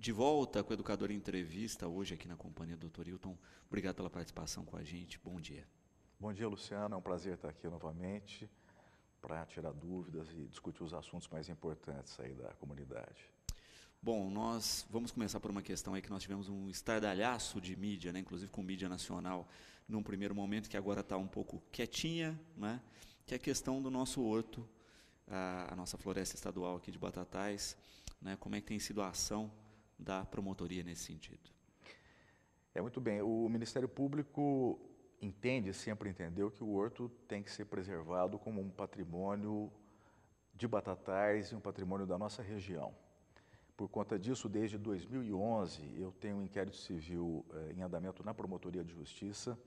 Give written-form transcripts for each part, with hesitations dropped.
De volta com o Educador em Entrevista, hoje aqui na companhia do Dr. Hilton. Obrigado pela participação com a gente. Bom dia. Bom dia, Luciano. É um prazer estar aqui novamente para tirar dúvidas e discutir os assuntos mais importantes aí da comunidade. Bom, nós vamos começar por uma questão aí que nós tivemos um estardalhaço de mídia, né, inclusive com mídia nacional, num primeiro momento, que agora está um pouco quietinha, né, que é a questão do nosso horto, a nossa floresta estadual aqui de Batatais, né, como é que tem sido a ação da promotoria nesse sentido? Muito bem. O Ministério Público sempre entendeu que o horto tem que ser preservado como um patrimônio de Batatais e um patrimônio da nossa região. Por conta disso, desde 2011, eu tenho um inquérito civil em andamento na Promotoria de Justiça,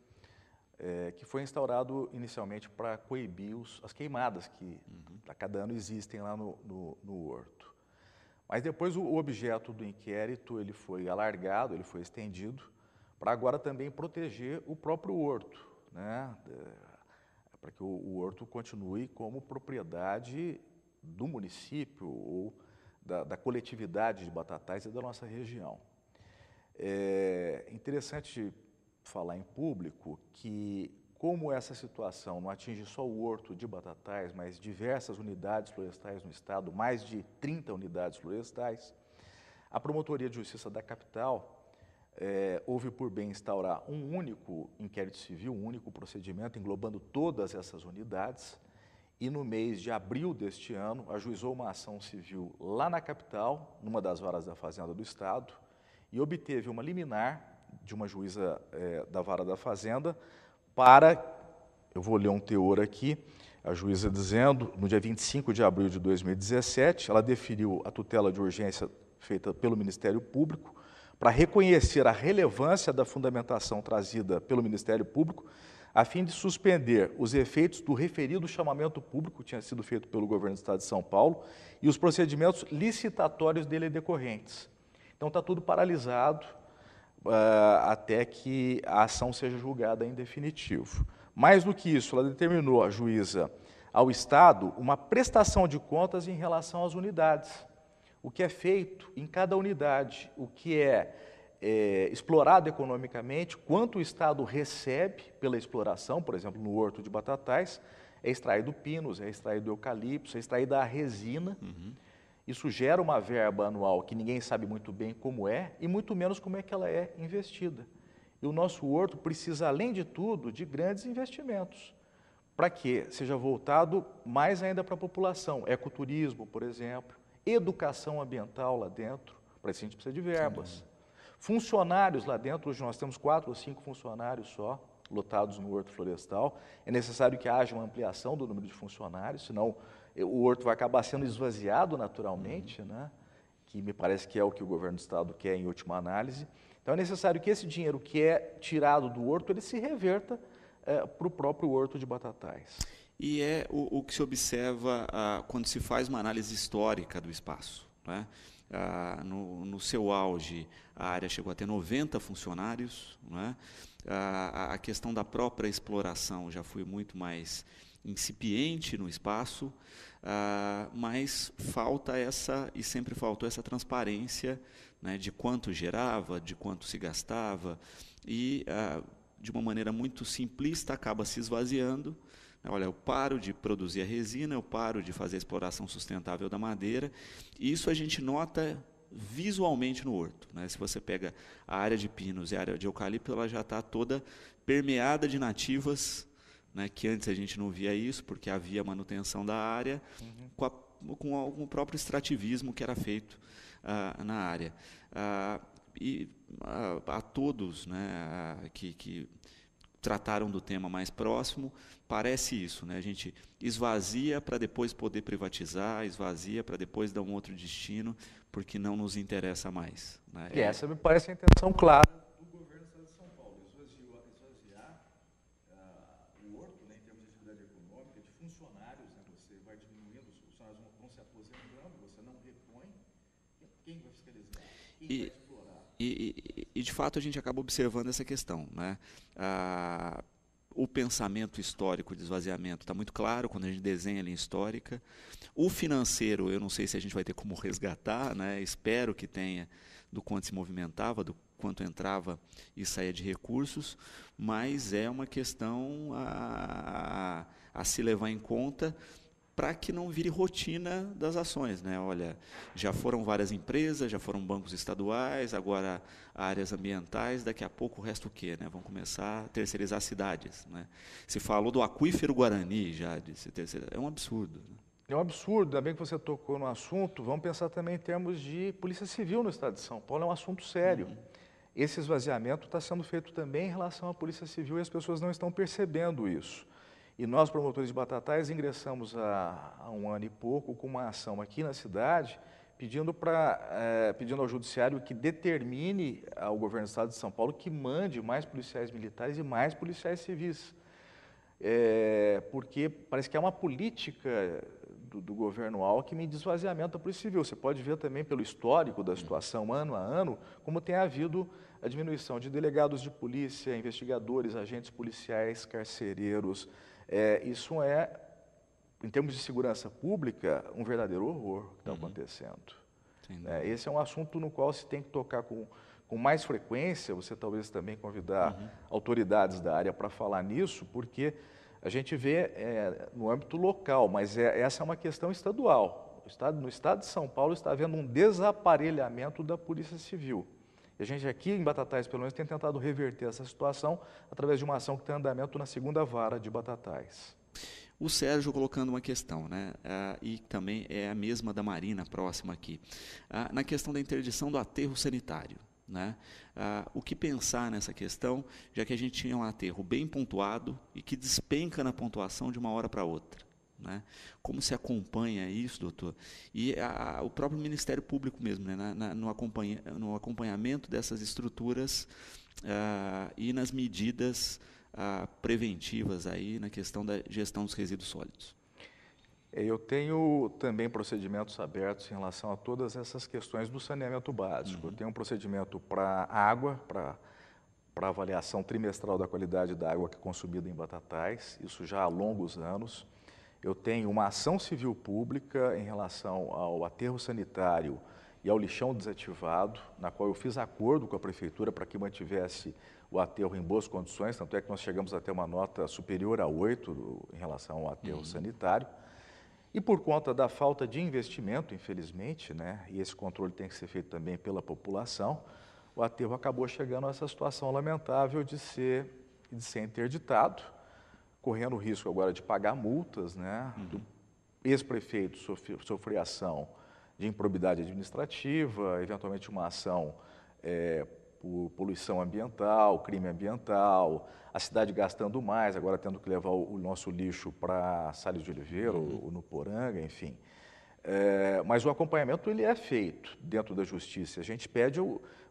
que foi instaurado inicialmente para coibir as queimadas que a cada ano existem lá no horto. Mas depois o objeto do inquérito ele foi alargado, ele foi estendido, para agora também proteger o próprio horto, né? Para que o horto continue como propriedade do município ou da coletividade de Batatais e da nossa região. É interessante falar em público que, como essa situação não atinge só o horto de Batatais, mas diversas unidades florestais no estado, mais de 30 unidades florestais, a Promotoria de Justiça da capital houve por bem instaurar um único inquérito civil, um único procedimento englobando todas essas unidades, e no mês de abril deste ano ajuizou uma ação civil lá na capital, numa das varas da Fazenda do estado, e obteve uma liminar de uma juíza da vara da Fazenda eu vou ler um teor aqui, a juíza dizendo, no dia 25 de abril de 2017, ela deferiu a tutela de urgência feita pelo Ministério Público para reconhecer a relevância da fundamentação trazida pelo Ministério Público a fim de suspender os efeitos do referido chamamento público que tinha sido feito pelo governo do Estado de São Paulo e os procedimentos licitatórios dele decorrentes. Então está tudo paralisado até que a ação seja julgada em definitivo. Mais do que isso, ela determinou, a juíza, ao Estado uma prestação de contas em relação às unidades. O que é feito em cada unidade, o que é explorado economicamente, quanto o Estado recebe pela exploração, por exemplo, no horto de Batatais, é extraído pinos, é extraído eucalipto, é extraída a resina. Isso gera uma verba anual que ninguém sabe muito bem como é e muito menos como é que ela é investida. E o nosso horto precisa, além de tudo, de grandes investimentos, para que seja voltado mais ainda para a população. Ecoturismo, por exemplo, educação ambiental lá dentro, para isso a gente precisa de verbas. Funcionários lá dentro, hoje nós temos 4 ou 5 funcionários só, lotados no horto florestal. É necessário que haja uma ampliação do número de funcionários, senão o horto vai acabar sendo esvaziado naturalmente, né? Que me parece que é o que o governo do estado quer em última análise. Então é necessário que esse dinheiro que é tirado do horto, ele se reverta para o próprio horto de Batatais. E é o que se observa quando se faz uma análise histórica do espaço, né? No seu auge, a área chegou a ter 90 funcionários, né? A questão da própria exploração já foi muito mais incipiente no espaço, mas falta e sempre faltou essa transparência, né, de quanto gerava, de quanto se gastava, e de uma maneira muito simplista acaba se esvaziando. Olha, eu paro de produzir a resina, eu paro de fazer a exploração sustentável da madeira, e isso a gente nota visualmente no horto, né? Se você pega a área de pinos e a área de eucalipto, ela já está toda permeada de nativas, né, que antes a gente não via isso, porque havia manutenção da área, com o próprio extrativismo que era feito na área. E a todos, né, que trataram do tema mais próximo, parece isso, né? A gente esvazia para depois poder privatizar, esvazia para depois dar um outro destino, porque não nos interessa mais, né? E essa me parece a intenção clara do governo do estado de São Paulo, esvaziar o horto, né, em termos de atividade econômica, de funcionários, né? Você vai diminuindo, os funcionários vão se aposentando, você não repõe, quem vai fiscalizar? Quem vai explorar? E, de fato, a gente acaba observando essa questão, né? O pensamento histórico de esvaziamento está muito claro quando a gente desenha a linha histórica. O financeiro, eu não sei se a gente vai ter como resgatar, né? Espero que tenha do quanto se movimentava, do quanto entrava e saía de recursos, mas é uma questão a se levar em conta para que não vire rotina das ações, né? Olha, já foram várias empresas, já foram bancos estaduais, agora áreas ambientais, daqui a pouco o resto o quê, né? Vão começar a terceirizar cidades, né? Se falou do aquífero Guarani já, de se terceirizar, é um absurdo. Né? É um absurdo, ainda bem que você tocou no assunto. Vamos pensar também em termos de polícia civil no estado de São Paulo, é um assunto sério. Esse esvaziamento está sendo feito também em relação à polícia civil e as pessoas não estão percebendo isso. E nós, promotores de Batatais, ingressamos há um ano e pouco com uma ação aqui na cidade, pedindo ao Judiciário que determine ao governo do estado de São Paulo que mande mais policiais militares e mais policiais civis. Porque parece que é uma política do governo Alckmin de esvaziamento da Polícia Civil. Você pode ver também pelo histórico da situação, ano a ano, como tem havido a diminuição de delegados de polícia, investigadores, agentes policiais, carcereiros. Isso é, em termos de segurança pública, um verdadeiro horror que está acontecendo. Esse é um assunto no qual se tem que tocar com mais frequência, você talvez também convidar autoridades da área para falar nisso, porque a gente vê no âmbito local, mas essa é uma questão estadual. No estado de São Paulo está havendo um desaparelhamento da Polícia Civil. E a gente aqui em Batatais, pelo menos, tem tentado reverter essa situação através de uma ação que tem andamento na 2ª Vara de Batatais. O Sérgio colocando uma questão, né? E também é a mesma da Marina, próxima aqui. Na questão da interdição do aterro sanitário. Né? O que pensar nessa questão, já que a gente tinha um aterro bem pontuado e que despenca na pontuação de uma hora para outra. Né? Como se acompanha isso, doutor? E o próprio Ministério Público mesmo, né? No acompanhamento dessas estruturas e nas medidas preventivas aí na questão da gestão dos resíduos sólidos. Eu tenho também procedimentos abertos em relação a todas essas questões do saneamento básico. Eu tenho um procedimento para água, para avaliação trimestral da qualidade da água que é consumida em Batatais, isso já há longos anos. Eu tenho uma ação civil pública em relação ao aterro sanitário e ao lixão desativado, na qual eu fiz acordo com a prefeitura para que mantivesse o aterro em boas condições, tanto é que nós chegamos a ter uma nota superior a 8 em relação ao aterro sanitário. E por conta da falta de investimento, infelizmente, né, e esse controle tem que ser feito também pela população, o aterro acabou chegando a essa situação lamentável de ser interditado, correndo o risco agora de pagar multas, né, do ex-prefeito sofrer ação de improbidade administrativa, eventualmente uma ação por poluição ambiental, crime ambiental, a cidade gastando mais, agora tendo que levar o nosso lixo para Salles de Oliveira ou no Poranga, enfim. Mas o acompanhamento ele é feito dentro da justiça. A gente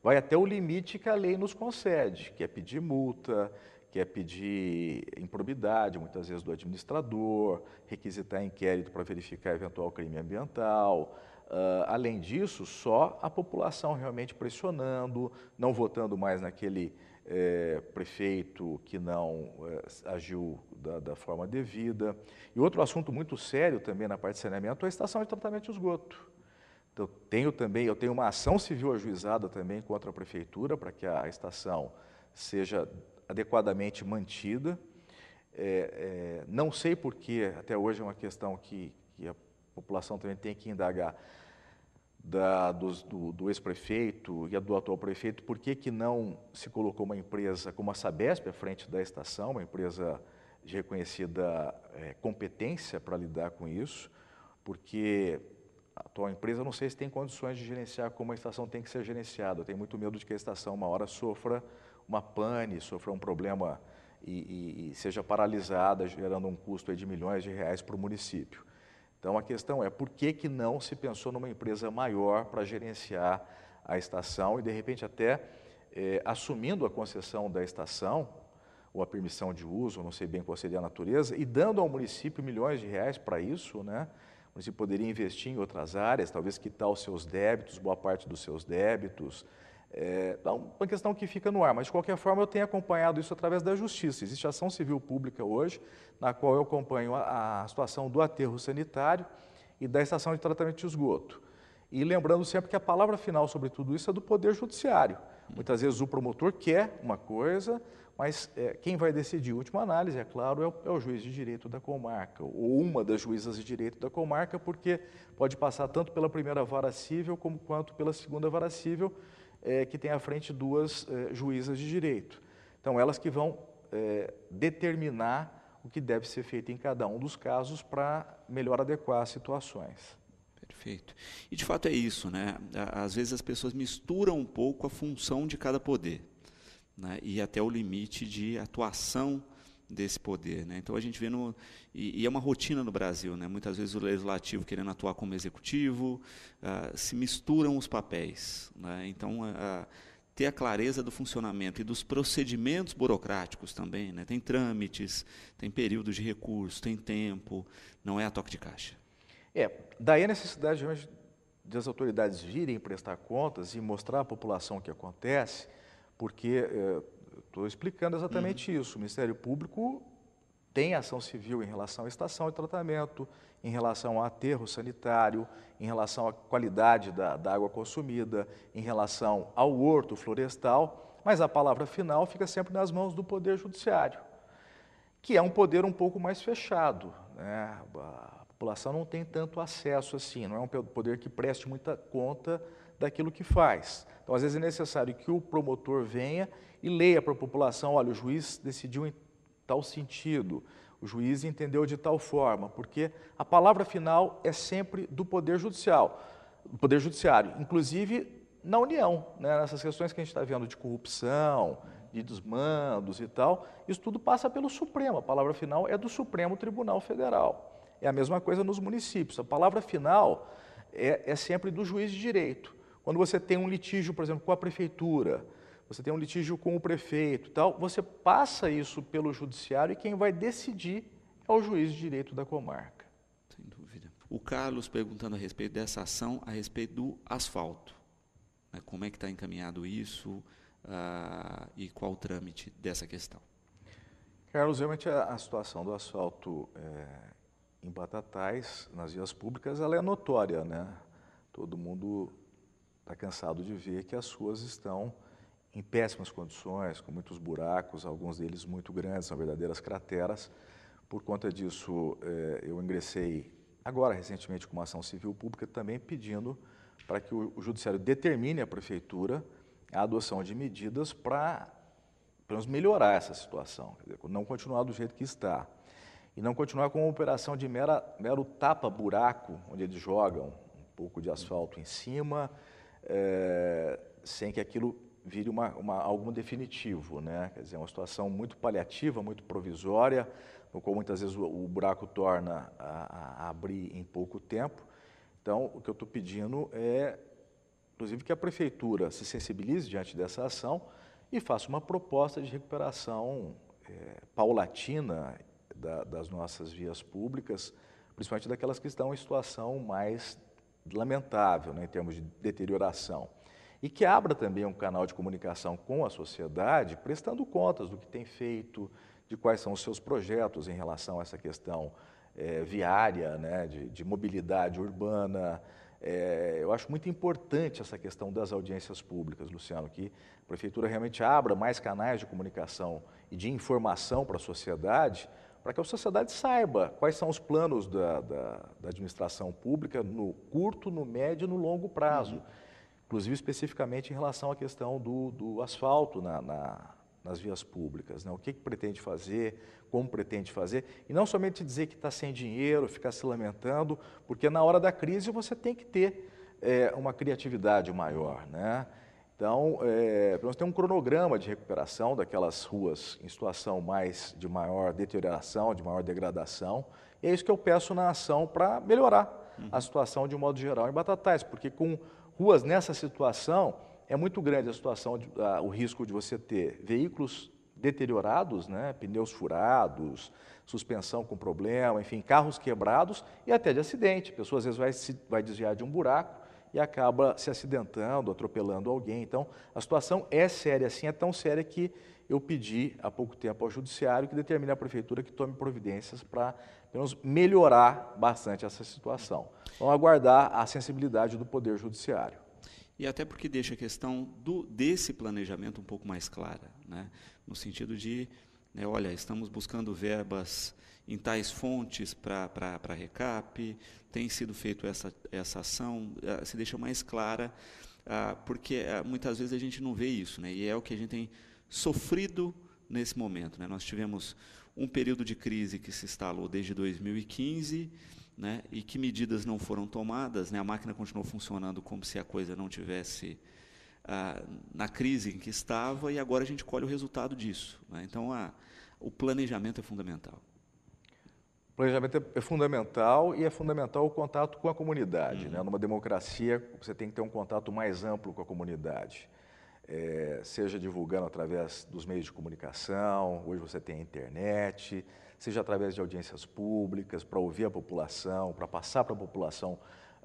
vai até o limite que a lei nos concede, que é pedir multa, que é pedir improbidade, muitas vezes do administrador, requisitar inquérito para verificar eventual crime ambiental. Além disso, só a população realmente pressionando, não votando mais naquele prefeito que não agiu da forma devida. E outro assunto muito sério também na parte de saneamento é a estação de tratamento de esgoto. Então, eu tenho uma ação civil ajuizada também contra a prefeitura para que a estação seja adequadamente mantida. Não sei porque, até hoje é uma questão que a população também tem que indagar do ex-prefeito e do atual prefeito, por que não se colocou uma empresa como a Sabesp à frente da estação, uma empresa de reconhecida competência para lidar com isso, porque a atual empresa não sei se tem condições de gerenciar como a estação tem que ser gerenciada. Eu tenho muito medo de que a estação uma hora sofra uma pane, sofra um problema e seja paralisada, gerando um custo aí de milhões de reais para o município. Então, a questão é por que não se pensou numa empresa maior para gerenciar a estação e, de repente, até assumindo a concessão da estação, ou a permissão de uso, não sei bem qual seria a natureza, e dando ao município milhões de reais para isso, né? O município poderia investir em outras áreas, talvez quitar os seus débitos, boa parte dos seus débitos. Então, uma questão que fica no ar, mas de qualquer forma eu tenho acompanhado isso através da justiça. Existe ação civil pública hoje, na qual eu acompanho a situação do aterro sanitário e da estação de tratamento de esgoto. E lembrando sempre que a palavra final sobre tudo isso é do Poder Judiciário. Muitas vezes o promotor quer uma coisa, mas quem vai decidir, em última análise, é claro, é o juiz de direito da comarca, ou uma das juízas de direito da comarca, porque pode passar tanto pela primeira vara civil quanto pela segunda vara civil, que tem à frente duas juízas de direito. Então, elas que vão determinar o que deve ser feito em cada um dos casos para melhor adequar as situações. Perfeito. E de fato é isso, né? Às vezes as pessoas misturam um pouco a função de cada poder, né? E até o limite de atuação desse poder, né? Então a gente vê e é uma rotina no Brasil, né? Muitas vezes o legislativo querendo atuar como executivo, se misturam os papéis, né? Então ter a clareza do funcionamento e dos procedimentos burocráticos também, né? Tem trâmites, tem períodos de recurso, tem tempo, não é a toque de caixa. Daí a necessidade de as autoridades virem prestar contas e mostrar à população o que acontece, porque estou explicando exatamente isso. O Ministério Público tem ação civil em relação à estação de tratamento, em relação ao aterro sanitário, em relação à qualidade da água consumida, em relação ao horto florestal, mas a palavra final fica sempre nas mãos do Poder Judiciário, que é um poder um pouco mais fechado, né? A população não tem tanto acesso assim, não é um poder que preste muita conta daquilo que faz. Então, às vezes é necessário que o promotor venha e leia para a população, olha, o juiz decidiu em tal sentido, o juiz entendeu de tal forma, porque a palavra final é sempre do Poder Judiciário, inclusive na União, né, nessas questões que a gente está vendo de corrupção, de desmandos e tal, isso tudo passa pelo Supremo, a palavra final é do Supremo Tribunal Federal. É a mesma coisa nos municípios, a palavra final é sempre do juiz de direito. Quando você tem um litígio, por exemplo, com a prefeitura, você tem um litígio com o prefeito e tal, você passa isso pelo judiciário e quem vai decidir é o juiz de direito da comarca. Sem dúvida. O Carlos perguntando a respeito dessa ação, a respeito do asfalto. Né? Como é que está encaminhado isso e qual o trâmite dessa questão? Carlos, realmente a situação do asfalto em Batatais, nas vias públicas, ela é notória, né? Todo mundo está cansado de ver que as ruas estão em péssimas condições, com muitos buracos, alguns deles muito grandes, são verdadeiras crateras. Por conta disso, eu ingressei agora, recentemente, com uma ação civil pública, também pedindo para que o Judiciário determine à Prefeitura a adoção de medidas para, pelo menos, melhorar essa situação, quer dizer, não continuar do jeito que está. E não continuar com uma operação de mero tapa-buraco, onde eles jogam um pouco de asfalto em cima, sem que aquilo vire algo definitivo, né? Quer dizer, uma situação muito paliativa, muito provisória, no qual muitas vezes o buraco torna a abrir em pouco tempo. Então, o que eu estou pedindo é, inclusive, que a Prefeitura se sensibilize diante dessa ação e faça uma proposta de recuperação paulatina das nossas vias públicas, principalmente daquelas que estão em situação mais lamentável, né, em termos de deterioração. E que abra também um canal de comunicação com a sociedade, prestando contas do que tem feito, de quais são os seus projetos em relação a essa questão viária, né, de mobilidade urbana. Eu acho muito importante essa questão das audiências públicas, Luciano, que a Prefeitura realmente abra mais canais de comunicação e de informação para a sociedade, para que a sociedade saiba quais são os planos da administração pública no curto, no médio e no longo prazo. Inclusive, especificamente em relação à questão do asfalto nas vias públicas, né? O que pretende fazer, como pretende fazer, e não somente dizer que está sem dinheiro, ficar se lamentando, porque na hora da crise você tem que ter uma criatividade maior, né? Então, pelo menos tem um cronograma de recuperação daquelas ruas em situação de maior deterioração, de maior degradação, e é isso que eu peço na ação para melhorar a situação de um modo geral em Batatais, porque com ruas nessa situação, é muito grande a situação, o risco de você ter veículos deteriorados, né, pneus furados, suspensão com problema, enfim, carros quebrados e até de acidente. A pessoa às vezes vai desviar de um buraco e acaba se acidentando, atropelando alguém. Então, a situação é séria, assim, é tão séria que eu pedi há pouco tempo ao Judiciário que determine à Prefeitura que tome providências para, pelo menos, melhorar bastante essa situação. Vamos aguardar a sensibilidade do Poder Judiciário. E até porque deixa a questão desse planejamento um pouco mais clara, né? No sentido de, né, olha, estamos buscando verbas em tais fontes para recap, tem sido feita essa ação, se deixa mais clara, porque muitas vezes a gente não vê isso, né? E é o que a gente tem sofrido nesse momento, né? Nós tivemos um período de crise que se instalou desde 2015, né, e que medidas não foram tomadas, né, a máquina continuou funcionando como se a coisa não tivesse na crise em que estava, e agora a gente colhe o resultado disso, né? Então, o planejamento é fundamental. O planejamento é fundamental e é fundamental o contato com a comunidade, né? Numa democracia, você tem que ter um contato mais amplo com a comunidade. Seja divulgando através dos meios de comunicação, hoje você tem a internet, seja através de audiências públicas, para ouvir a população, para passar para a população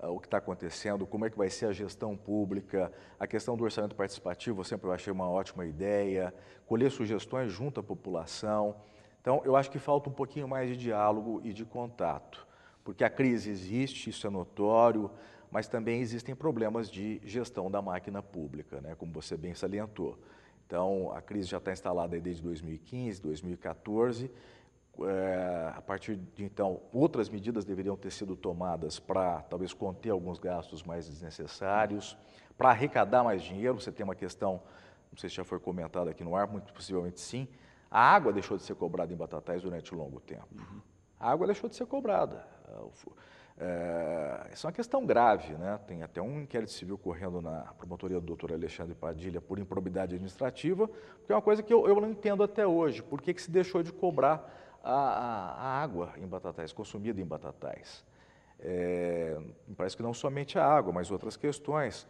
o que está acontecendo, como é que vai ser a gestão pública, a questão do orçamento participativo, eu sempre achei uma ótima ideia, colher sugestões junto à população. Então, eu acho que falta um pouquinho mais de diálogo e de contato, porque a crise existe, isso é notório, mas também existem problemas de gestão da máquina pública, né, como você bem salientou. Então, a crise já está instalada aí desde 2015, 2014, a partir de então, outras medidas deveriam ter sido tomadas para talvez conter alguns gastos mais desnecessários, para arrecadar mais dinheiro. Você tem uma questão, não sei se já foi comentado aqui no ar, muito possivelmente sim, a água deixou de ser cobrada em Batatais durante um longo tempo. A água deixou de ser cobrada. Isso é uma questão grave, né? Tem até um inquérito civil correndo na promotoria do Dr. Alexandre Padilha por improbidade administrativa, porque é uma coisa que eu não entendo até hoje. Por que se deixou de cobrar a água em Batatais, consumida em Batatais? Me parece que não somente a água, mas outras questões.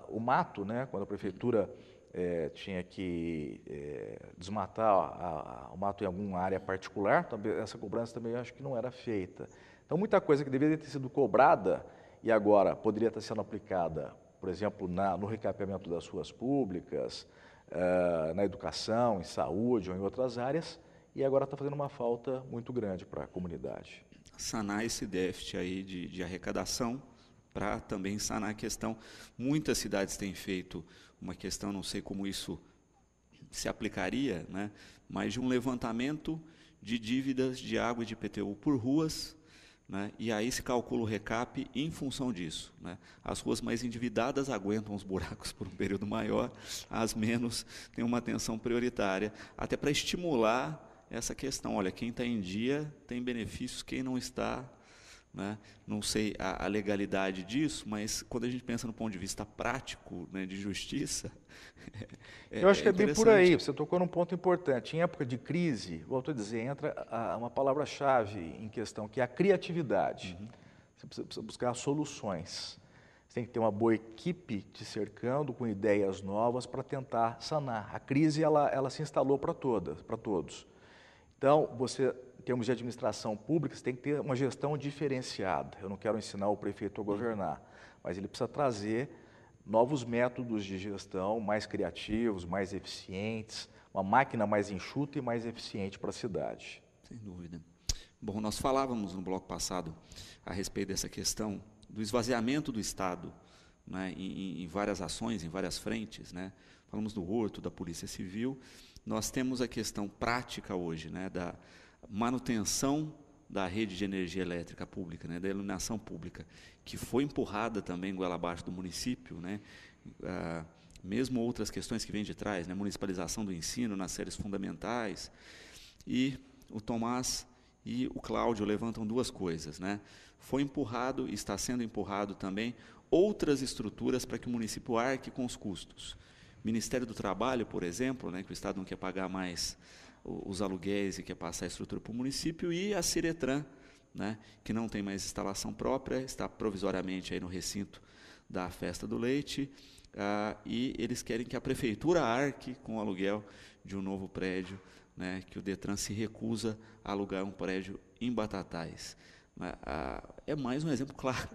O mato, né? Quando a prefeitura tinha que desmatar o mato em alguma área particular, também, essa cobrança também acho que não era feita. Então, muita coisa que deveria ter sido cobrada e agora poderia estar sendo aplicada, por exemplo, no recapeamento das ruas públicas, na educação, em saúde ou em outras áreas, e agora está fazendo uma falta muito grande para a comunidade. Sanar esse déficit aí de arrecadação, para também sanar a questão. Muitas cidades têm feito uma questão, não sei como isso se aplicaria, né, mas de um levantamento de dívidas de água e de IPTU por ruas, né, e aí se calcula o recap em função disso, né. As ruas mais endividadas aguentam os buracos por um período maior, as menos têm uma atenção prioritária, até para estimular essa questão. Olha, quem está em dia tem benefícios, quem não está, né? Não sei a legalidade disso, mas quando a gente pensa no ponto de vista prático, né, de justiça, eu acho que é bem por aí. Você tocou num ponto importante. Em época de crise, volto a dizer, entra uma palavra-chave em questão, que é a criatividade. Você precisa buscar soluções. Você tem que ter uma boa equipe te cercando com ideias novas para tentar sanar. A crise ela se instalou para todos. Então, você, em termos de administração pública, você tem que ter uma gestão diferenciada. Eu não quero ensinar o prefeito a governar, mas ele precisa trazer novos métodos de gestão mais criativos, mais eficientes, uma máquina mais enxuta e mais eficiente para a cidade. Sem dúvida. Bom, nós falávamos no bloco passado a respeito dessa questão do esvaziamento do Estado, né, em várias ações, em várias frentes, né? Falamos do Horto, da Polícia Civil. Nós temos a questão prática hoje, né, da manutenção da rede de energia elétrica pública, né, da iluminação pública, que foi empurrada também goela abaixo do município, né, mesmo outras questões que vêm de trás, né, municipalização do ensino nas séries fundamentais. E o Tomás e o Cláudio levantam duas coisas, né? Foi empurrado e está sendo empurrado também outras estruturas para que o município arque com os custos. Ministério do Trabalho, por exemplo, né, que o Estado não quer pagar mais os aluguéis e quer passar a estrutura para o município, e a Ciretran, né, que não tem mais instalação própria, está provisoriamente aí no recinto da Festa do Leite, e eles querem que a Prefeitura arque com o aluguel de um novo prédio, né, que o Detran se recusa a alugar um prédio em Batatais. É mais um exemplo claro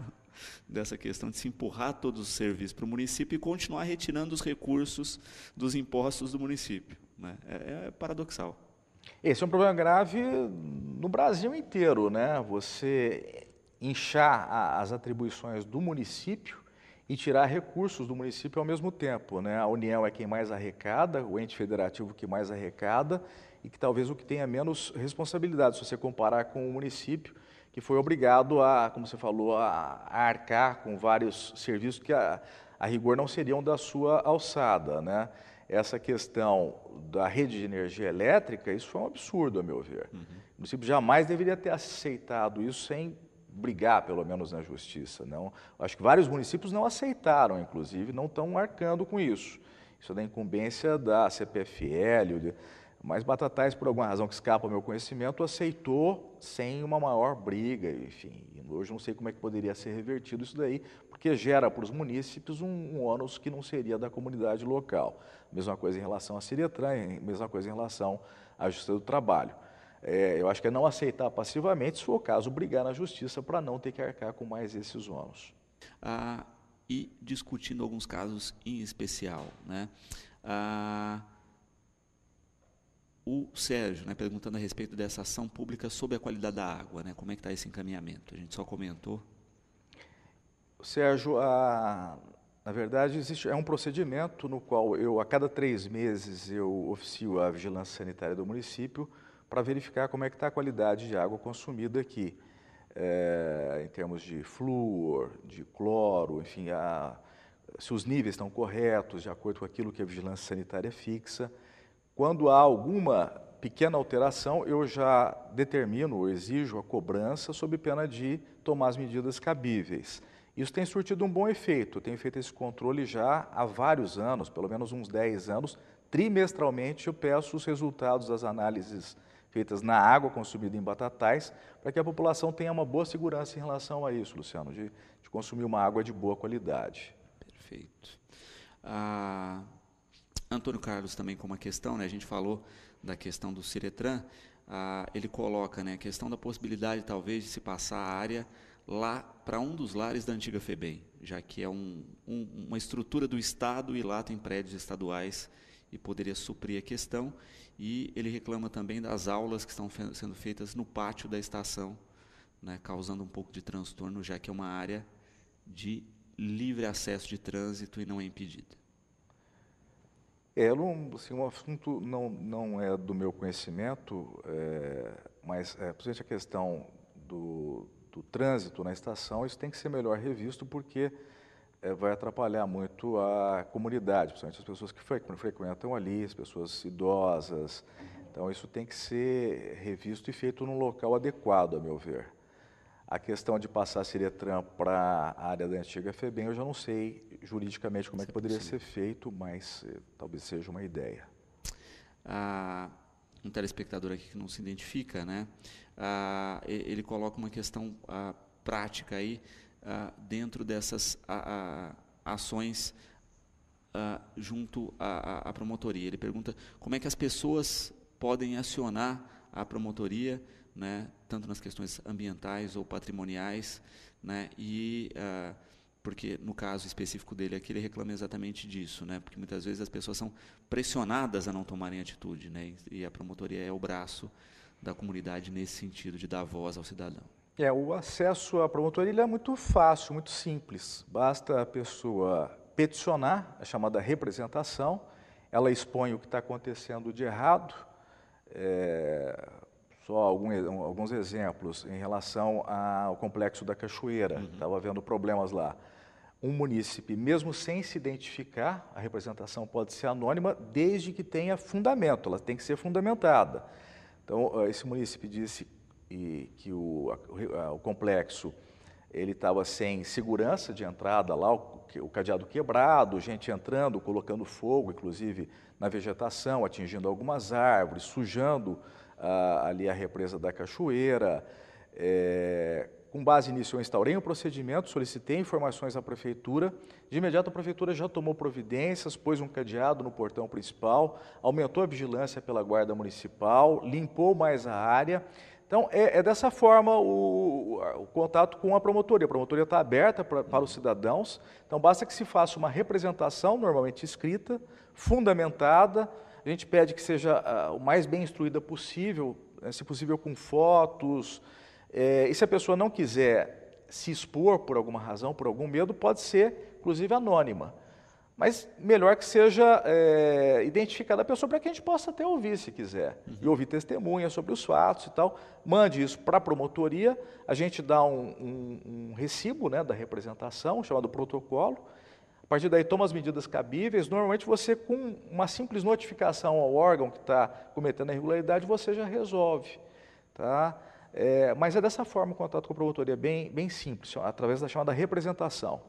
dessa questão de se empurrar todos os serviços para o município e continuar retirando os recursos dos impostos do município, né? É paradoxal. Esse é um problema grave no Brasil inteiro, né? Você inchar as atribuições do município e tirar recursos do município ao mesmo tempo, né? A União é quem mais arrecada, o ente federativo que mais arrecada e que talvez o que tenha menos responsabilidade, se você comparar com o município, que foi obrigado a, como você falou, a arcar com vários serviços que a rigor não seriam da sua alçada, né? Essa questão da rede de energia elétrica, isso foi um absurdo, a meu ver. O município jamais deveria ter aceitado isso sem brigar, pelo menos, na justiça. Não, acho que vários municípios não aceitaram, inclusive, não estão arcando com isso. Isso é da incumbência da CPFL, mas Batatais, por alguma razão que escapa ao meu conhecimento, aceitou sem uma maior briga, enfim. Hoje não sei como é que poderia ser revertido isso daí, porque gera para os munícipes um ônus que não seria da comunidade local. Mesma coisa em relação à Ciretran, mesma coisa em relação à Justiça do Trabalho. Eu acho que é não aceitar passivamente, se for o caso, brigar na Justiça para não ter que arcar com mais esses ônus. E discutindo alguns casos em especial, né? O Sérgio, né, perguntando a respeito dessa ação pública sobre a qualidade da água, né? Como é que está esse encaminhamento? A gente só comentou. Sérgio, na verdade, é um procedimento no qual a cada 3 meses, eu oficio a vigilância sanitária do município para verificar como é que está a qualidade de água consumida aqui, em termos de flúor, de cloro, enfim, se os níveis estão corretos, de acordo com aquilo que a vigilância sanitária fixa. Quando há alguma pequena alteração, eu já determino ou exijo a cobrança sob pena de tomar as medidas cabíveis. Isso tem surtido um bom efeito, eu tenho feito esse controle já há vários anos, pelo menos uns 10 anos. Trimestralmente eu peço os resultados das análises feitas na água consumida em Batatais, para que a população tenha uma boa segurança em relação a isso, Luciano, de consumir uma água de boa qualidade. Perfeito. Antônio Carlos também com uma questão, né? A gente falou da questão do Ciretran, ele coloca, né, a questão da possibilidade talvez de se passar a área lá para um dos lares da antiga FEBEM, já que é uma estrutura do Estado e lá tem prédios estaduais e poderia suprir a questão. E ele reclama também das aulas que estão sendo feitas no pátio da estação, né, causando um pouco de transtorno, já que é uma área de livre acesso de trânsito e não é impedida. Assim, um assunto não é do meu conhecimento, mas, principalmente a questão do trânsito na estação, isso tem que ser melhor revisto, porque vai atrapalhar muito a comunidade, principalmente as pessoas que frequentam ali, as pessoas idosas. Então, isso tem que ser revisto e feito num local adequado, a meu ver. A questão de passar a Ciretran para a área da antiga FEBEM, eu já não sei juridicamente como é que poderia ser feito, mas talvez seja uma ideia. Um telespectador aqui que não se identifica, né? Ele coloca uma questão prática aí, dentro dessas ações junto à promotoria. Ele pergunta como é que as pessoas podem acionar a promotoria, né, tanto nas questões ambientais ou patrimoniais, né, porque no caso específico dele aqui ele reclama exatamente disso, né, porque muitas vezes as pessoas são pressionadas a não tomarem atitude, né, e a promotoria é o braço da comunidade nesse sentido de dar voz ao cidadão. O acesso à promotoria ele é muito fácil, muito simples. Basta a pessoa peticionar, a chamada representação, ela expõe o que está acontecendo de errado. Só alguns exemplos em relação ao complexo da Cachoeira, estava havendo problemas lá. Um munícipe, mesmo sem se identificar, a representação pode ser anônima, desde que tenha fundamento, ela tem que ser fundamentada. Então, esse munícipe disse que o complexo ele estava sem segurança de entrada lá, o cadeado quebrado, gente entrando, colocando fogo, inclusive na vegetação, atingindo algumas árvores, sujando ali a represa da Cachoeira. Com base nisso, eu instaurei um procedimento, solicitei informações à prefeitura. De imediato, a prefeitura já tomou providências, pôs um cadeado no portão principal, aumentou a vigilância pela guarda municipal, limpou mais a área. Então, é dessa forma o contato com a promotoria. A promotoria está aberta para os cidadãos, então basta que se faça uma representação, normalmente escrita, fundamentada. A gente pede que seja o mais bem instruída possível, se possível com fotos. E se a pessoa não quiser se expor por alguma razão, por algum medo, pode ser, inclusive, anônima. Mas melhor que seja identificada a pessoa para que a gente possa até ouvir, se quiser. E ouvir testemunhas sobre os fatos e tal. Mande isso para a promotoria, a gente dá um recibo, né, da representação, chamado protocolo. A partir daí toma as medidas cabíveis. Normalmente você, com uma simples notificação ao órgão que está cometendo a irregularidade, você já resolve. Tá? Mas é dessa forma o contato com a promotoria, bem simples, através da chamada representação.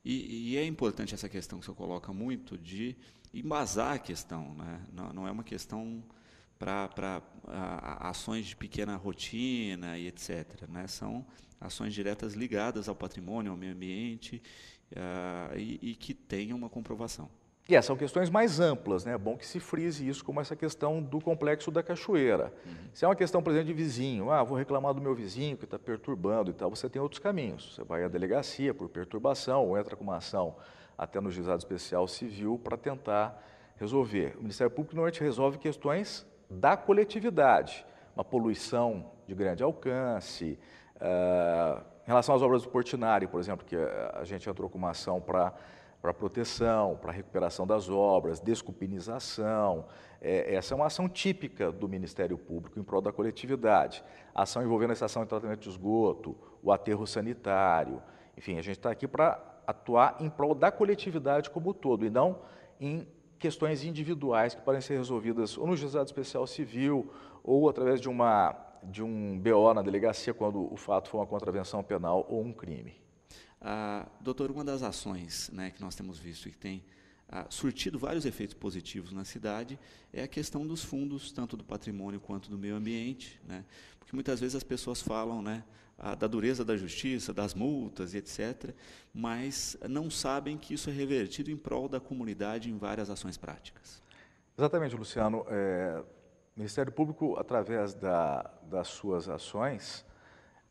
E é importante essa questão que o senhor coloca muito de embasar a questão, né? Não é uma questão para ações de pequena rotina e etc., né? São ações diretas ligadas ao patrimônio, ao meio ambiente e que tenham uma comprovação. E são questões mais amplas, né? É bom que se frise isso, como essa questão do complexo da cachoeira. Se é uma questão, por exemplo, de vizinho, vou reclamar do meu vizinho que está perturbando e tal, você tem outros caminhos. Você vai à delegacia por perturbação ou entra com uma ação até no Juizado Especial Civil para tentar resolver. O Ministério Público normalmente resolve questões da coletividade, uma poluição de grande alcance, em relação às obras do Portinari, por exemplo, que a gente entrou com uma ação para proteção, para recuperação das obras, desculpinização. Essa é uma ação típica do Ministério Público em prol da coletividade. A ação envolvendo a estação de tratamento de esgoto, o aterro sanitário. Enfim, a gente está aqui para atuar em prol da coletividade como um todo e não em questões individuais que podem ser resolvidas ou no Juizado Especial Civil ou através de um BO na delegacia quando o fato for uma contravenção penal ou um crime. Doutor, uma das ações, né, que nós temos visto e que tem surtido vários efeitos positivos na cidade é a questão dos fundos, tanto do patrimônio quanto do meio ambiente, né? Porque muitas vezes as pessoas falam, né, da dureza da justiça, das multas e etc., mas não sabem que isso é revertido em prol da comunidade em várias ações práticas. Exatamente, Luciano. O Ministério Público, através das suas ações,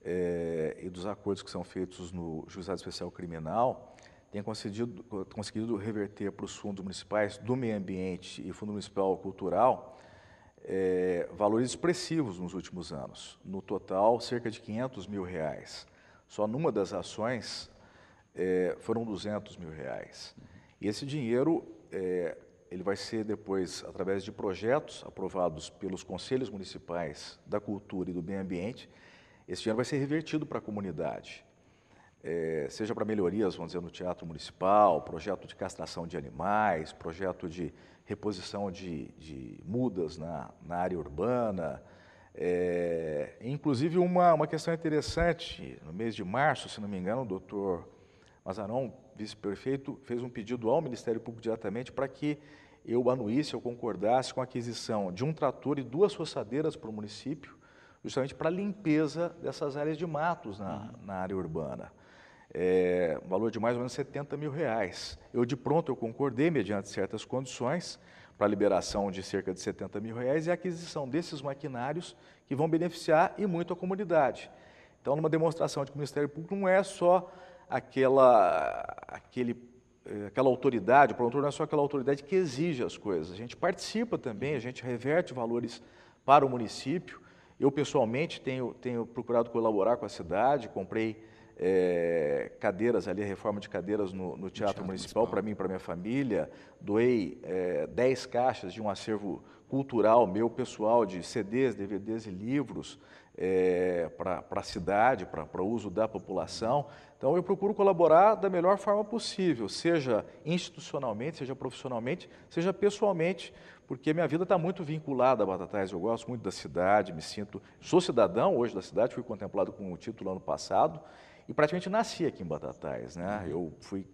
e dos acordos que são feitos no Juizado Especial Criminal, tem conseguido reverter para os fundos municipais do meio ambiente e Fundo Municipal Cultural valores expressivos nos últimos anos. No total, cerca de R$500 mil. Só numa das ações foram R$200 mil. E esse dinheiro ele vai ser depois, através de projetos aprovados pelos conselhos municipais da cultura e do meio ambiente, esse dinheiro vai ser revertido para a comunidade, seja para melhorias, vamos dizer, no Teatro Municipal, projeto de castração de animais, projeto de reposição de mudas na área urbana. Inclusive, uma questão interessante, no mês de março, se não me engano, o doutor Mazzaron, vice-prefeito, fez um pedido ao Ministério Público diretamente para que eu anuísse, eu concordasse com a aquisição de um trator e 2 roçadeiras para o município, justamente para a limpeza dessas áreas de matos na área urbana. Um valor de mais ou menos R$70 mil. De pronto, eu concordei, mediante certas condições, para a liberação de cerca de R$70 mil e a aquisição desses maquinários que vão beneficiar e muito a comunidade. Então, numa demonstração de que o Ministério Público não é só aquela autoridade, o promotor não é só aquela autoridade que exige as coisas. A gente participa também, a gente reverte valores para o município. Eu, pessoalmente, tenho procurado colaborar com a cidade, comprei cadeiras ali, a reforma de cadeiras no Teatro Municipal, para mim e para minha família, doei 10 caixas de um acervo cultural meu, pessoal, de CDs, DVDs e livros para a cidade, para o uso da população. Então, eu procuro colaborar da melhor forma possível, seja institucionalmente, seja profissionalmente, seja pessoalmente, porque minha vida está muito vinculada a Batatais. Eu gosto muito da cidade, sou cidadão hoje da cidade, fui contemplado com o título ano passado e praticamente nasci aqui em Batatais, né? Eu fui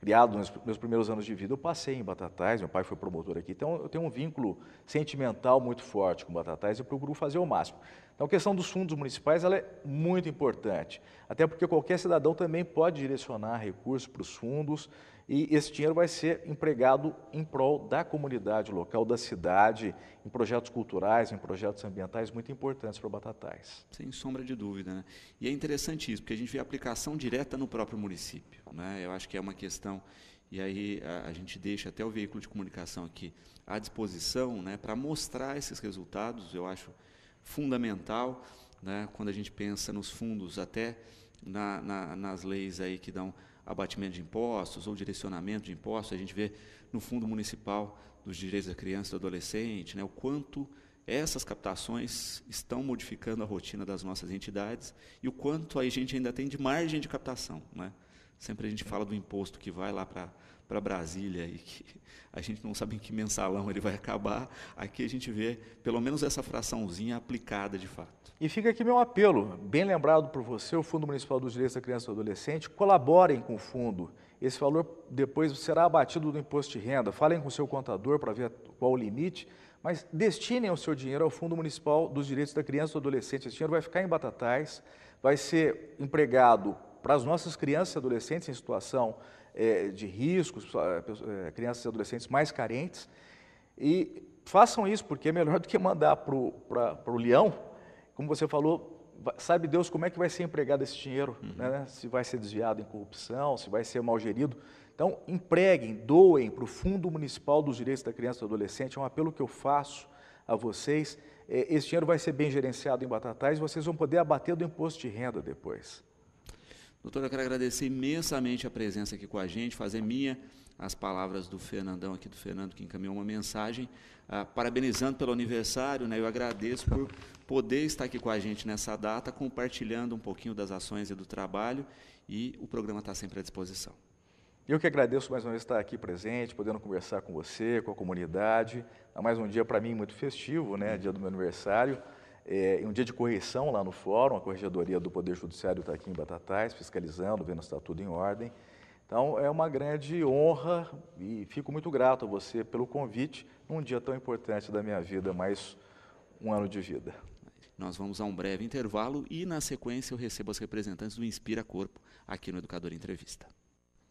criado nos meus primeiros anos de vida, eu passei em Batatais, meu pai foi promotor aqui, então eu tenho um vínculo sentimental muito forte com Batatais e eu procuro fazer o máximo. Então, a questão dos fundos municipais ela é muito importante, até porque qualquer cidadão também pode direcionar recursos para os fundos E esse dinheiro vai ser empregado em prol da comunidade local, da cidade, em projetos culturais, em projetos ambientais muito importantes para Batatais. Sem sombra de dúvida, né? E é interessante isso, porque a gente vê a aplicação direta no próprio município, né? Eu acho que é uma questão, e aí a gente deixa até o veículo de comunicação aqui à disposição, né, para mostrar esses resultados. Eu acho fundamental, né, quando a gente pensa nos fundos, até nas leis aí que dão abatimento de impostos ou direcionamento de impostos, a gente vê no Fundo Municipal dos Direitos da Criança e do Adolescente, né, o quanto essas captações estão modificando a rotina das nossas entidades e o quanto a gente ainda tem de margem de captação, né? Sempre a gente fala do imposto que vai lá para Brasília e que a gente não sabe em que mensalão ele vai acabar. Aqui a gente vê pelo menos essa fraçãozinha aplicada de fato. E fica aqui meu apelo, bem lembrado por você, o Fundo Municipal dos Direitos da Criança e do Adolescente, colaborem com o fundo. Esse valor depois será abatido do imposto de renda. Falem com o seu contador para ver qual o limite, mas destinem o seu dinheiro ao Fundo Municipal dos Direitos da Criança e do Adolescente. Esse dinheiro vai ficar em Batatais, vai ser empregado para as nossas crianças e adolescentes em situação de riscos, crianças e adolescentes mais carentes. E façam isso, porque é melhor do que mandar para o leão. Como você falou, sabe Deus como é que vai ser empregado esse dinheiro, né? Se vai ser desviado em corrupção, se vai ser mal gerido. Então, empreguem, doem para o Fundo Municipal dos Direitos da Criança e do Adolescente. É um apelo que eu faço a vocês. Esse dinheiro vai ser bem gerenciado em Batatais e vocês vão poder abater do imposto de renda depois. Doutor, eu quero agradecer imensamente a presença aqui com a gente, fazer minha as palavras do Fernandão aqui, do Fernando, que encaminhou uma mensagem, parabenizando pelo aniversário, né? Eu agradeço por poder estar aqui com a gente nessa data, compartilhando um pouquinho das ações e do trabalho, e o programa está sempre à disposição. Eu que agradeço mais uma vez estar aqui presente, podendo conversar com você, com a comunidade. É mais um dia para mim muito festivo, né? Dia do meu aniversário. Um dia de correção lá no fórum, a Corregedoria do Poder Judiciário está aqui em Batatais, fiscalizando, vendo se está tudo em ordem. Então, é uma grande honra e fico muito grato a você pelo convite num dia tão importante da minha vida, mais um ano de vida. Nós vamos a um breve intervalo e, na sequência, eu recebo os representantes do Inspira Corpo aqui no Educador Entrevista.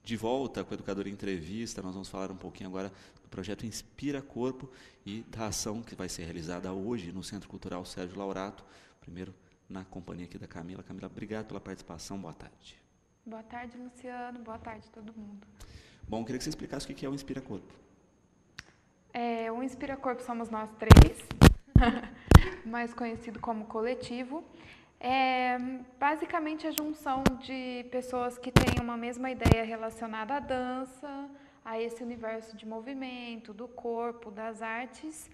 De volta com o Educador Entrevista, nós vamos falar um pouquinho agora do projeto Inspira Corpo e da ação que vai ser realizada hoje no Centro Cultural Sérgio Laurato, primeiro na companhia aqui da Camila. Camila, obrigado pela participação, boa tarde. Boa tarde, Luciano, boa tarde a todo mundo. Bom, queria que você explicasse o que é o Inspira Corpo. O Inspira Corpo somos nós três, mais conhecido como coletivo. É basicamente a junção de pessoas que têm uma mesma ideia relacionada à dança, a esse universo de movimento, do corpo, das artes,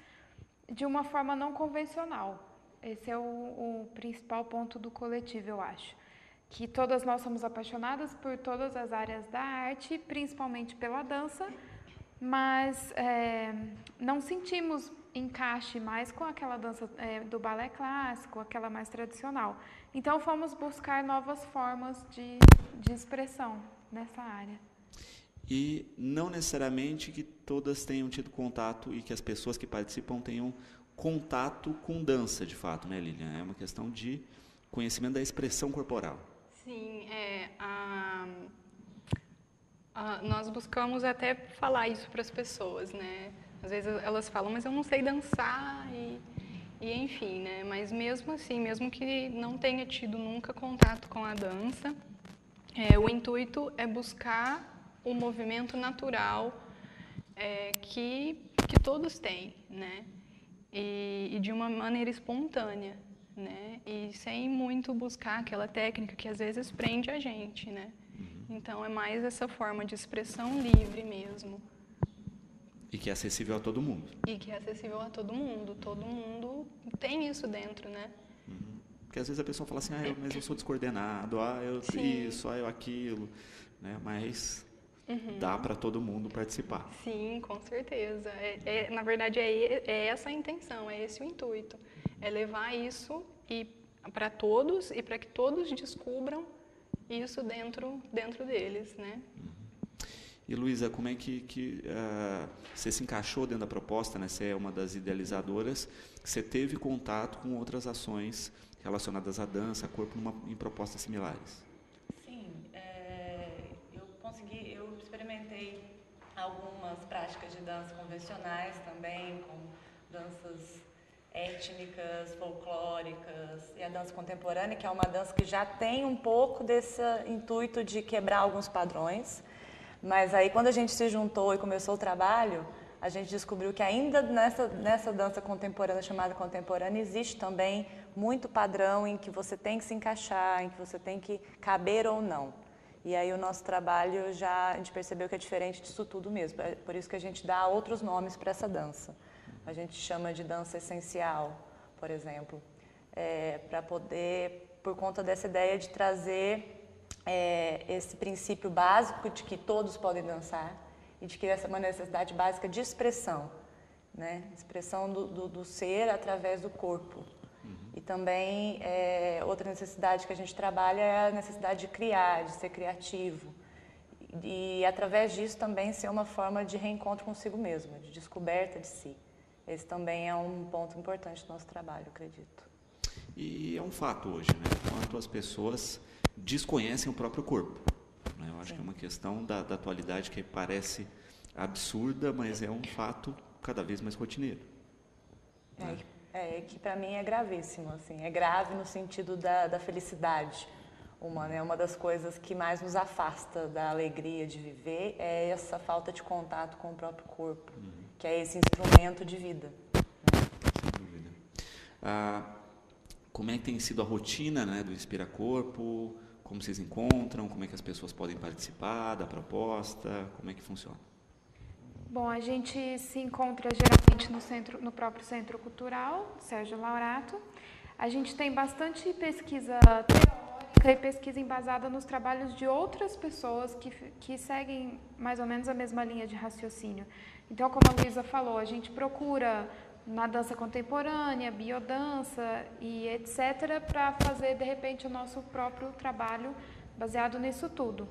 de uma forma não convencional. Esse é o principal ponto do coletivo, eu acho. Que todas nós somos apaixonadas por todas as áreas da arte, principalmente pela dança, mas não sentimos encaixe mais com aquela dança do balé clássico, aquela mais tradicional. Então, fomos buscar novas formas de expressão nessa área. E não necessariamente que todas tenham tido contato e que as pessoas que participam tenham contato com dança, de fato, né, Lilian? É uma questão de conhecimento da expressão corporal. Sim, nós buscamos até falar isso para as pessoas, né? Às vezes elas falam, mas eu não sei dançar e enfim, né? Mas mesmo assim, mesmo que não tenha tido nunca contato com a dança, o intuito é buscar o movimento natural que todos têm, né? E de uma maneira espontânea, né? E sem muito buscar aquela técnica que às vezes prende a gente, né? Então é mais essa forma de expressão livre mesmo. E que é acessível a todo mundo. E que é acessível a todo mundo. Todo mundo tem isso dentro, né? Porque às vezes a pessoa fala assim, mas eu sou descoordenado, eu isso, eu aquilo, né? Mas dá para todo mundo participar. Sim, com certeza. Na verdade, é essa a intenção, é esse o intuito. É levar isso para todos e para que todos descubram isso dentro deles, né? E, Luísa, como é que você se encaixou dentro da proposta, né? Você é uma das idealizadoras, você teve contato com outras ações relacionadas à dança, a corpo, em propostas similares? Sim, eu experimentei danças convencionais também, como danças étnicas, folclóricas, e a dança contemporânea, que é uma dança que já tem um pouco desse intuito de quebrar alguns padrões. Mas aí, quando a gente se juntou e começou o trabalho, a gente descobriu que ainda nessa dança contemporânea, chamada contemporânea, existe também muito padrão em que você tem que se encaixar, em que você tem que caber ou não. E aí o nosso trabalho a gente percebeu que é diferente disso tudo mesmo. É por isso que a gente dá outros nomes para essa dança. A gente chama de dança essencial, por exemplo, para poder, por conta dessa ideia de trazer esse princípio básico de que todos podem dançar e de que essa é uma necessidade básica de expressão, né? Expressão do ser através do corpo. E também outra necessidade que a gente trabalha é a necessidade de criar, de ser criativo. E através disso também ser uma forma de reencontro consigo mesmo, de descoberta de si. Esse também é um ponto importante do nosso trabalho, eu acredito. E é um fato hoje, né? Quanto as pessoas desconhecem o próprio corpo. Né? Eu acho que é uma questão da atualidade que parece absurda, mas é um fato cada vez mais rotineiro. Né? Que para mim é gravíssimo, assim, é grave no sentido da felicidade humana. É uma das coisas que mais nos afasta da alegria de viver, é essa falta de contato com o próprio corpo, que é esse instrumento de vida. Sem dúvida. Como é que tem sido a rotina, né, do Inspira Corpo? Como vocês encontram? Como é que as pessoas podem participar da proposta? Como é que funciona? Bom, a gente se encontra geralmente no próprio Centro Cultural, Sérgio Laurato. A gente tem bastante pesquisa teórica e pesquisa embasada nos trabalhos de outras pessoas que seguem mais ou menos a mesma linha de raciocínio. Então, como a Luísa falou, a gente procura na dança contemporânea, biodança e etc., para fazer, de repente, o nosso próprio trabalho baseado nisso tudo.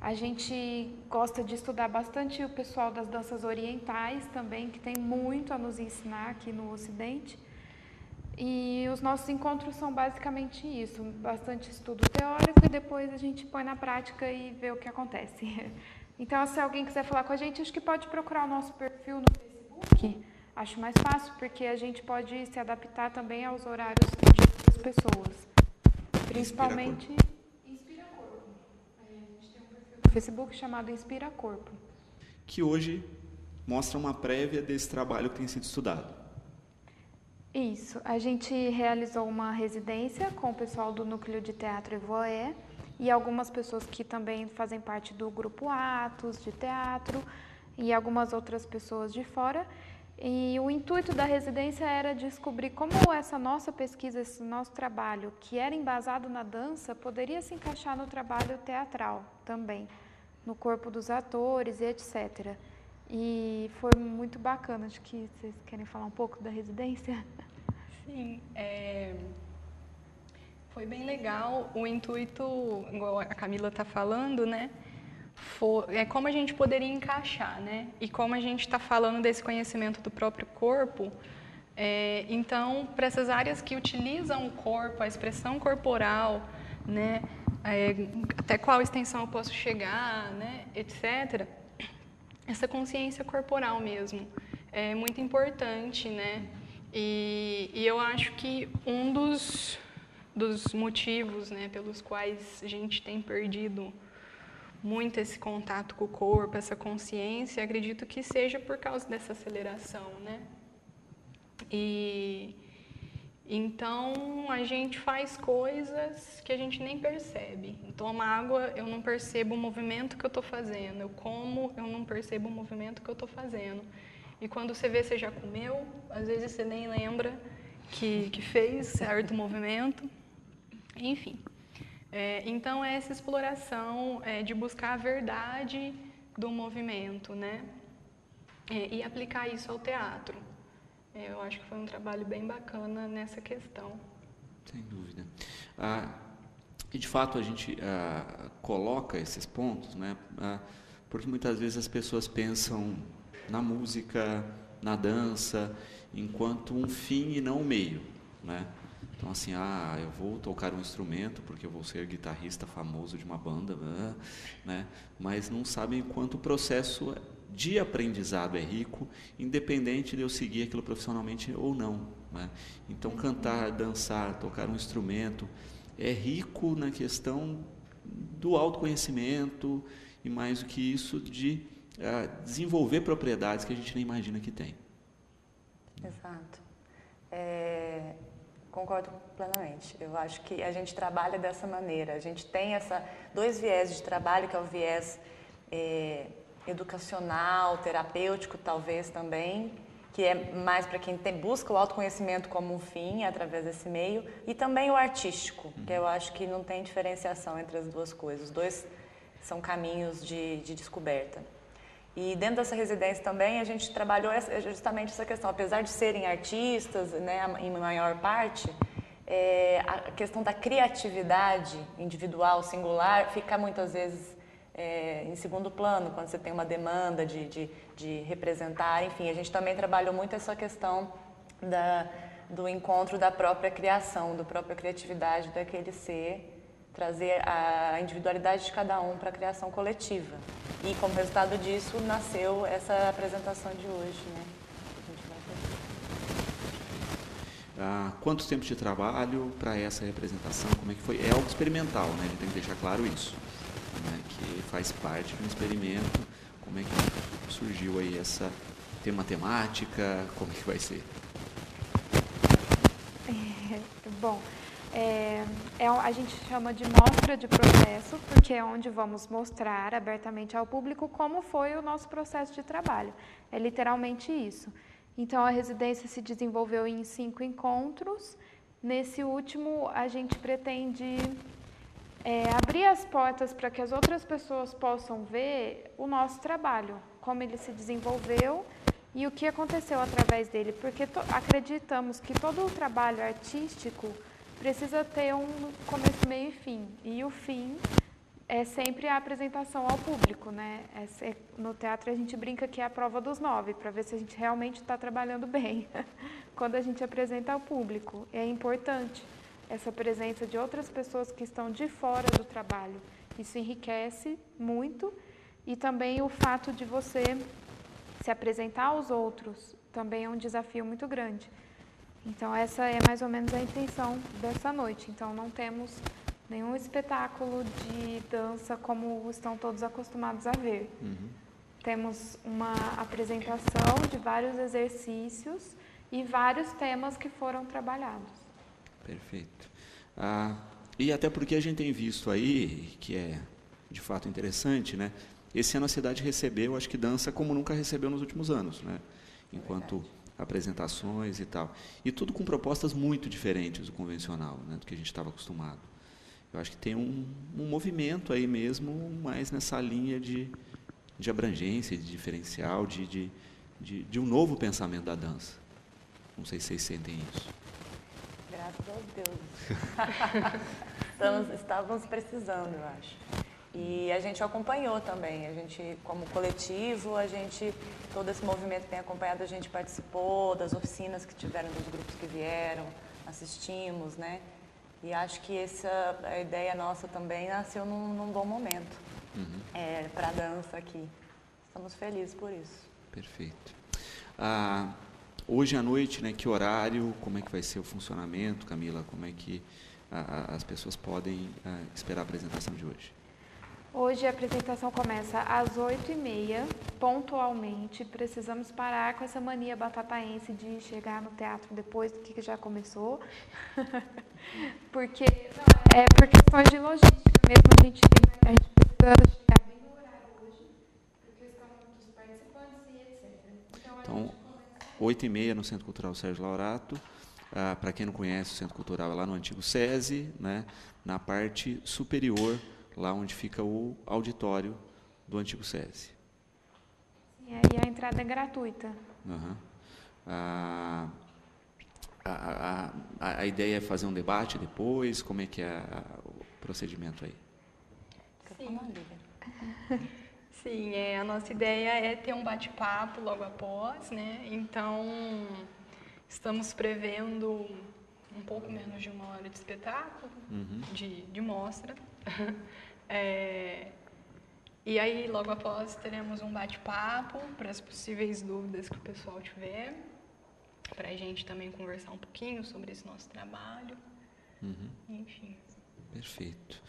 A gente gosta de estudar bastante o pessoal das danças orientais também, que tem muito a nos ensinar aqui no Ocidente. E os nossos encontros são basicamente isso, bastante estudo teórico e depois a gente põe na prática e vê o que acontece. Então, se alguém quiser falar com a gente, acho que pode procurar o nosso perfil no Facebook. Acho mais fácil, porque a gente pode se adaptar também aos horários das pessoas. Principalmente Inspira Corpo. A gente tem um perfil no Facebook chamado Inspira Corpo. Que hoje mostra uma prévia desse trabalho que tem sido estudado. Isso. A gente realizou uma residência com o pessoal do Núcleo de Teatro Evoé e algumas pessoas que também fazem parte do grupo Atos de teatro e algumas outras pessoas de fora. E o intuito da residência era descobrir como essa nossa pesquisa, esse nosso trabalho, que era embasado na dança, poderia se encaixar no trabalho teatral também, no corpo dos atores e etc. E foi muito bacana. Acho que vocês querem falar um pouco da residência? Sim, foi bem legal. O intuito, igual a Camila está falando, né? É como a gente poderia encaixar, né? E como a gente está falando desse conhecimento do próprio corpo, então, para essas áreas que utilizam o corpo, a expressão corporal, né? Até qual extensão eu posso chegar, né? Etc. Essa consciência corporal mesmo é muito importante, né? E eu acho que um dos motivos, né, pelos quais a gente tem perdido muito esse contato com o corpo, essa consciência, acredito que seja por causa dessa aceleração, né? E então a gente faz coisas que a gente nem percebe. Eu tomo água, eu não percebo o movimento que eu estou fazendo. Eu como, eu não percebo o movimento que eu estou fazendo. E quando você vê, você já comeu, às vezes você nem lembra que fez certo movimento. Enfim. Então, é essa exploração de buscar a verdade do movimento, né? E aplicar isso ao teatro. Eu acho que foi um trabalho bem bacana nessa questão. Sem dúvida. E, de fato, a gente coloca esses pontos, né? Porque muitas vezes as pessoas pensam na música, na dança, enquanto um fim e não um meio, né? Então, assim, eu vou tocar um instrumento porque eu vou ser guitarrista famoso de uma banda, né? Mas não sabem quanto o processo de aprendizado é rico, independente de eu seguir aquilo profissionalmente ou não, né? Então, cantar, dançar, tocar um instrumento é rico na questão do autoconhecimento e, mais do que isso, de desenvolver propriedades que a gente nem imagina que tem. Exato. Concordo plenamente. Eu acho que a gente trabalha dessa maneira. A gente tem dois viés de trabalho, que é o viés educacional, terapêutico, talvez também, que é mais para quem busca o autoconhecimento como um fim, através desse meio, e também o artístico, que eu acho que não tem diferenciação entre as duas coisas. Os dois são caminhos de descoberta. E dentro dessa residência também a gente trabalhou justamente essa questão, apesar de serem artistas, né, em maior parte, a questão da criatividade individual, singular, fica muitas vezes em segundo plano, quando você tem uma demanda de representar, enfim, a gente também trabalhou muito essa questão do encontro da própria criação, da própria criatividade daquele ser, trazer a individualidade de cada um para a criação coletiva. E como resultado disso, nasceu essa apresentação de hoje, né? Quantos tempos de trabalho para essa representação? Como é que foi? É algo experimental, né? A gente tem que deixar claro isso, né? Que faz parte de um experimento. Como é que surgiu aí essa... Tem uma temática? Como é que vai ser? Bom, a gente chama de mostra de processo, porque é onde vamos mostrar abertamente ao público como foi o nosso processo de trabalho. É literalmente isso. Então, a residência se desenvolveu em 5 encontros. Nesse último, a gente pretende abrir as portas para que as outras pessoas possam ver o nosso trabalho, como ele se desenvolveu e o que aconteceu através dele, porque acreditamos que todo o trabalho artístico precisa ter um começo, meio e fim, e o fim é sempre a apresentação ao público, né? No teatro a gente brinca que é a prova dos 9, para ver se a gente realmente está trabalhando bem, quando a gente apresenta ao público. É importante essa presença de outras pessoas que estão de fora do trabalho. Isso enriquece muito, e também o fato de você se apresentar aos outros também é um desafio muito grande. Então, essa é mais ou menos a intenção dessa noite. Então, não temos nenhum espetáculo de dança como estão todos acostumados a ver. Temos uma apresentação de vários exercícios e vários temas que foram trabalhados. Perfeito. E até porque a gente tem visto aí, que é de fato interessante, né? Esse ano a cidade recebeu, acho que dança como nunca recebeu nos últimos anos, né? Enquanto apresentações e tal. E tudo com propostas muito diferentes do convencional, né? Do que a gente estava acostumado. Eu acho que tem um movimento aí mesmo, mais nessa linha de abrangência, de diferencial, de um novo pensamento da dança. Não sei se vocês sentem isso. Graças a Deus. Estávamos precisando, eu acho. E a gente acompanhou também, a gente, como coletivo, todo esse movimento tem acompanhado, a gente participou das oficinas que tiveram, dos grupos que vieram, assistimos, né? E acho que a ideia nossa também nasceu num bom momento para a dança aqui. Estamos felizes por isso. Perfeito. Hoje à noite, né, que horário, como é que vai ser o funcionamento, Camila? Como é que as pessoas podem esperar a apresentação de hoje? Hoje a apresentação começa às 8h30, pontualmente. Precisamos parar com essa mania batataense de chegar no teatro depois do que já começou. Porque por questões de logística mesmo, a gente precisa chegar bem no horário hoje, por questão dos participantes e etc. Então 8h30 no Centro Cultural Sérgio Laurato. Para quem não conhece, o Centro Cultural é lá no antigo SESI, né, na parte superior, lá onde fica o auditório do antigo SESI. E a entrada é gratuita. A ideia é fazer um debate depois? Como é que é o procedimento aí? Sim, a nossa ideia é ter um bate-papo logo após, né? Então, estamos prevendo um pouco menos de 1 hora de espetáculo, de mostra. E aí, logo após, teremos um bate-papo para as possíveis dúvidas que o pessoal tiver, para a gente também conversar um pouquinho sobre esse nosso trabalho. Enfim. Perfeito.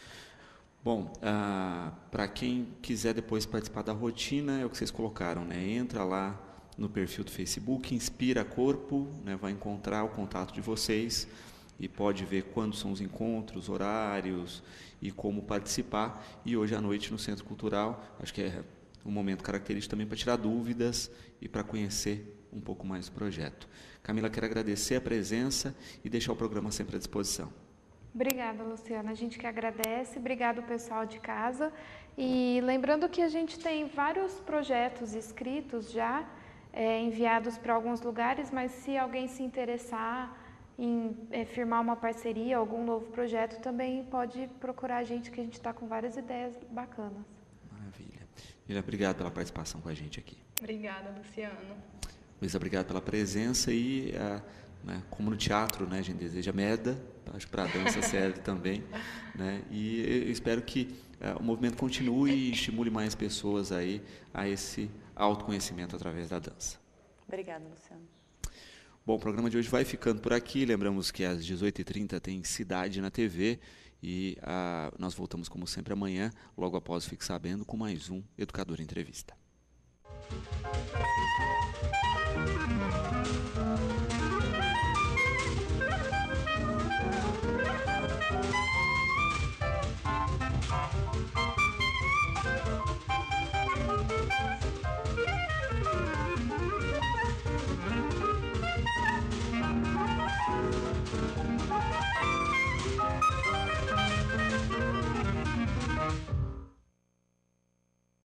Bom, para quem quiser depois participar da rotina, é o que vocês colocaram, né? Entra lá no perfil do Facebook, Inspira Corpo, né? Vai encontrar o contato de vocês e pode ver quando são os encontros, horários e como participar. E hoje à noite no Centro Cultural, acho que é um momento característico também para tirar dúvidas e para conhecer um pouco mais do projeto. Camila, quero agradecer a presença e deixar o programa sempre à disposição. Obrigada, Luciana. A gente que agradece. Obrigado, pessoal de casa. E lembrando que a gente tem vários projetos escritos já, enviados para alguns lugares, mas se alguém se interessar em firmar uma parceria, algum novo projeto, também pode procurar a gente, que a gente está com várias ideias bacanas. Maravilha. Mila, obrigado pela participação com a gente aqui. Obrigada, Luciano. Luísa, obrigado pela presença e, né, como no teatro, né, a gente deseja merda, acho que para a dança serve também, né, e eu espero que o movimento continue e estimule mais pessoas aí a esse autoconhecimento através da dança. Obrigada, Luciano. Bom, o programa de hoje vai ficando por aqui. Lembramos que às 18h30 tem Cidade na TV e nós voltamos, como sempre, amanhã, logo após Fique Sabendo, com mais um Educador Entrevista.